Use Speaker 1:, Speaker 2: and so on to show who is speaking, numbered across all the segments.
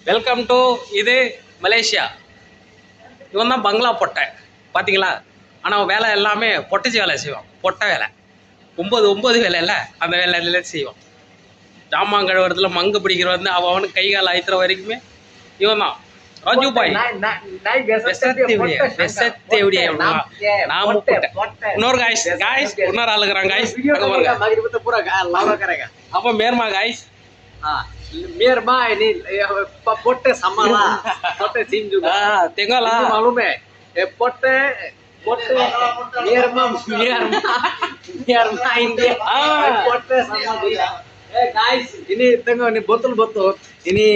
Speaker 1: Welcome to இது Malaysia. இவன் தான் பங்களா பொட்டை பார்த்தீங்களா. ஆனால் வேலை எல்லாமே பொட்டச்சி வேலை செய்வான். பொட்டை வேலை 9 வேலை இல்லை, அந்த வேலை செய்வான். ஜாமான் கழுவுறதுல மங்கு பிடிக்கிற வந்து அவனுக்கு கை கால் ஆயித்துற வரைக்குமே இவன் தான் ராஜு பாய். இன்னொரு காய்ஸ் இன்னொரு ஆளுக்குறான் காய்ஸ். அப்ப மேர்மா guys
Speaker 2: Mirma ini pote sama lah, pote sim juga.
Speaker 1: Tengok lah.
Speaker 2: Ini maklum pote Mirma India. Pote sama dia. Guys, ini tengok ini botol. Ini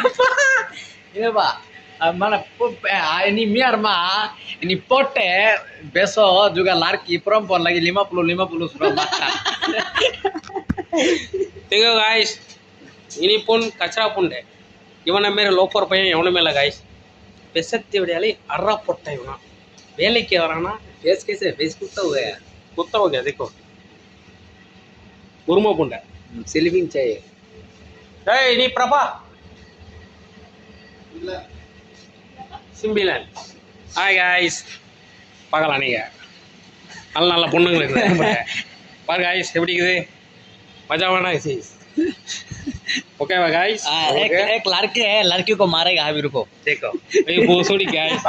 Speaker 2: apa? Ini apa? Mana ini Mirma, ini pote besok juga laki perempuan lagi 50 sudah makan.
Speaker 1: Tengok guys, ini pun kacra pun deh. Gimana mere loper payah yang mana mela guys. Besar tiap hari arah potay mana. Beli ke orang na?
Speaker 2: Face कैसे? Face कुत्ता हो गया.
Speaker 1: Kutta ho gaya dekho. Burma pun deh.
Speaker 2: Sleeping चाहिए.
Speaker 1: Hey, ini berapa? 9. Hai guys. Pagalan nih ya. Alla பொண்ணுங்க இருக்குது. பாரு guys எப்படி இருக்குது? मजा आना है इसी. Okay guys.
Speaker 2: एक लड़के है, लड़की को मारेगा अभी रुको.
Speaker 1: देखो ये भोसड़ी गाइस.